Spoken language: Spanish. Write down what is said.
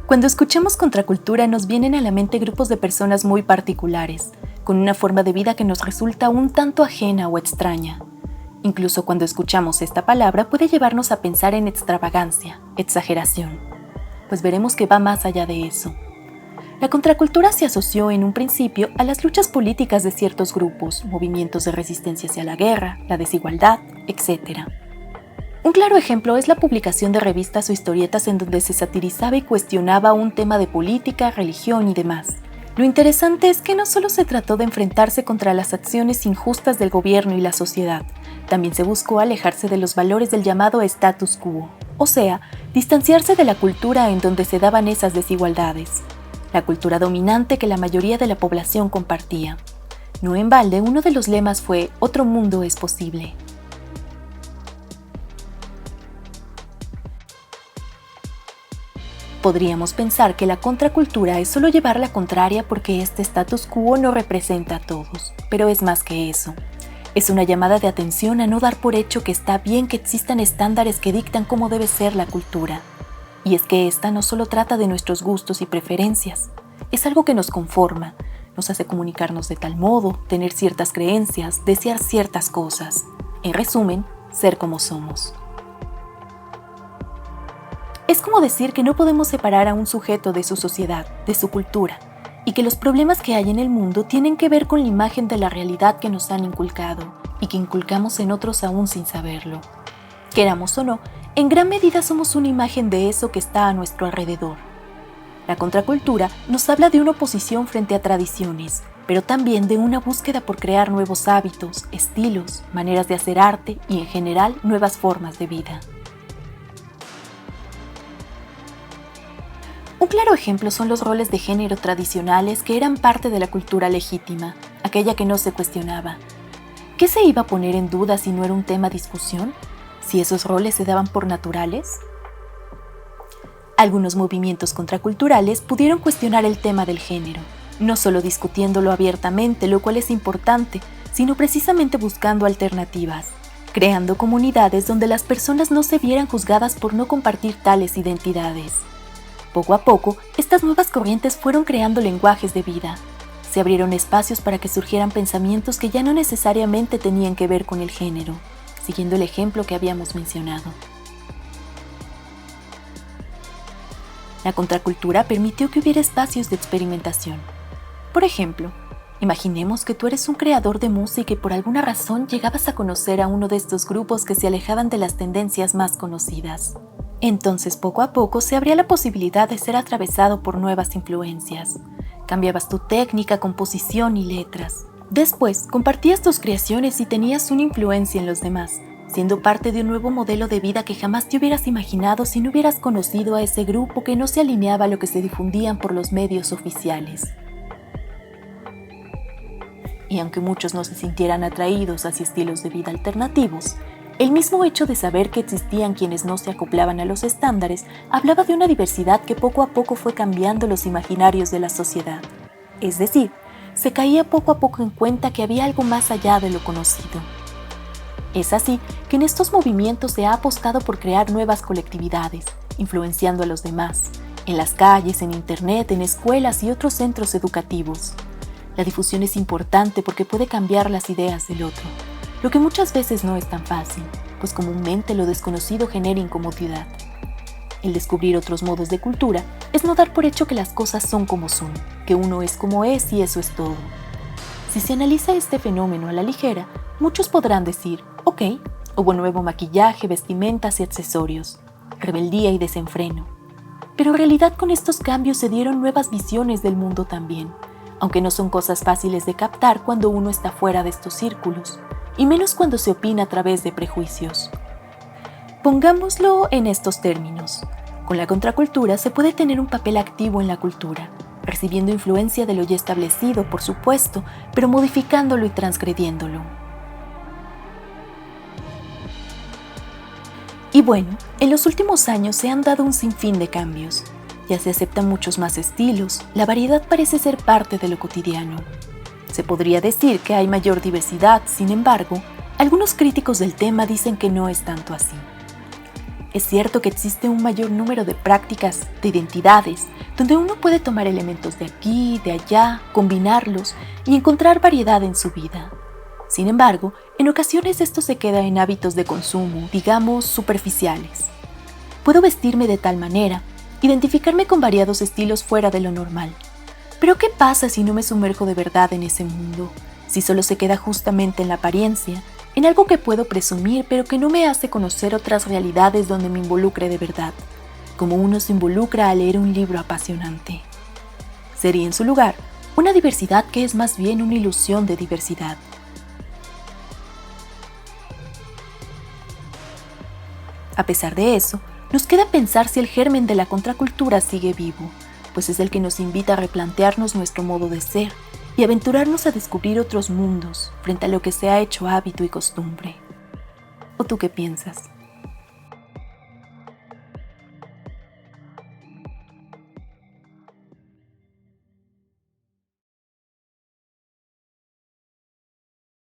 Cuando escuchamos contracultura nos vienen a la mente grupos de personas muy particulares, con una forma de vida que nos resulta un tanto ajena o extraña. Incluso cuando escuchamos esta palabra puede llevarnos a pensar en extravagancia, exageración, pues veremos que va más allá de eso. La contracultura se asoció en un principio a las luchas políticas de ciertos grupos, movimientos de resistencia hacia la guerra, la desigualdad, etc. Un claro ejemplo es la publicación de revistas o historietas en donde se satirizaba y cuestionaba un tema de política, religión y demás. Lo interesante es que no solo se trató de enfrentarse contra las acciones injustas del gobierno y la sociedad, también se buscó alejarse de los valores del llamado status quo, o sea, distanciarse de la cultura en donde se daban esas desigualdades, la cultura dominante que la mayoría de la población compartía. No en balde, uno de los lemas fue «Otro mundo es posible». Podríamos pensar que la contracultura es solo llevar la contraria porque este status quo no representa a todos, pero es más que eso. Es una llamada de atención a no dar por hecho que está bien que existan estándares que dictan cómo debe ser la cultura. Y es que esta no solo trata de nuestros gustos y preferencias, es algo que nos conforma, nos hace comunicarnos de tal modo, tener ciertas creencias, desear ciertas cosas. En resumen, ser como somos. Es como decir que no podemos separar a un sujeto de su sociedad, de su cultura, y que los problemas que hay en el mundo tienen que ver con la imagen de la realidad que nos han inculcado y que inculcamos en otros aún sin saberlo. Queramos o no, en gran medida somos una imagen de eso que está a nuestro alrededor. La contracultura nos habla de una oposición frente a tradiciones, pero también de una búsqueda por crear nuevos hábitos, estilos, maneras de hacer arte y en general nuevas formas de vida. Un claro ejemplo son los roles de género tradicionales que eran parte de la cultura legítima, aquella que no se cuestionaba. ¿Qué se iba a poner en duda si no era un tema de discusión? ¿Si esos roles se daban por naturales? Algunos movimientos contraculturales pudieron cuestionar el tema del género, no solo discutiéndolo abiertamente, lo cual es importante, sino precisamente buscando alternativas, creando comunidades donde las personas no se vieran juzgadas por no compartir tales identidades. Poco a poco, estas nuevas corrientes fueron creando lenguajes de vida. Se abrieron espacios para que surgieran pensamientos que ya no necesariamente tenían que ver con el género, siguiendo el ejemplo que habíamos mencionado. La contracultura permitió que hubiera espacios de experimentación. Por ejemplo, imaginemos que tú eres un creador de música y por alguna razón llegabas a conocer a uno de estos grupos que se alejaban de las tendencias más conocidas. Entonces, poco a poco se abría la posibilidad de ser atravesado por nuevas influencias. Cambiabas tu técnica, composición y letras. Después, compartías tus creaciones y tenías una influencia en los demás, siendo parte de un nuevo modelo de vida que jamás te hubieras imaginado si no hubieras conocido a ese grupo que no se alineaba a lo que se difundían por los medios oficiales. Y aunque muchos no se sintieran atraídos hacia estilos de vida alternativos, el mismo hecho de saber que existían quienes no se acoplaban a los estándares hablaba de una diversidad que poco a poco fue cambiando los imaginarios de la sociedad. Es decir, se caía poco a poco en cuenta que había algo más allá de lo conocido. Es así que en estos movimientos se ha apostado por crear nuevas colectividades, influenciando a los demás, en las calles, en internet, en escuelas y otros centros educativos. La difusión es importante porque puede cambiar las ideas del otro, lo que muchas veces no es tan fácil, pues comúnmente lo desconocido genera incomodidad. El descubrir otros modos de cultura es no dar por hecho que las cosas son como son, que uno es como es y eso es todo. Si se analiza este fenómeno a la ligera, muchos podrán decir, ok, hubo nuevo maquillaje, vestimentas y accesorios, rebeldía y desenfreno. Pero en realidad con estos cambios se dieron nuevas visiones del mundo también, aunque no son cosas fáciles de captar cuando uno está fuera de estos círculos, y menos cuando se opina a través de prejuicios. Pongámoslo en estos términos. Con la contracultura se puede tener un papel activo en la cultura, recibiendo influencia de lo ya establecido, por supuesto, pero modificándolo y transgrediéndolo. Y bueno, en los últimos años se han dado un sinfín de cambios. Ya se aceptan muchos más estilos, la variedad parece ser parte de lo cotidiano. Se podría decir que hay mayor diversidad, sin embargo, algunos críticos del tema dicen que no es tanto así. Es cierto que existe un mayor número de prácticas, de identidades, donde uno puede tomar elementos de aquí, de allá, combinarlos y encontrar variedad en su vida. Sin embargo, en ocasiones esto se queda en hábitos de consumo, digamos, superficiales. Puedo vestirme de tal manera, identificarme con variados estilos fuera de lo normal. Pero ¿qué pasa si no me sumerjo de verdad en ese mundo? Si solo se queda justamente en la apariencia, en algo que puedo presumir pero que no me hace conocer otras realidades donde me involucre de verdad, como uno se involucra al leer un libro apasionante. Sería en su lugar una diversidad que es más bien una ilusión de diversidad. A pesar de eso, nos queda pensar si el germen de la contracultura sigue vivo, pues es el que nos invita a replantearnos nuestro modo de ser y aventurarnos a descubrir otros mundos frente a lo que se ha hecho hábito y costumbre. ¿O tú qué piensas?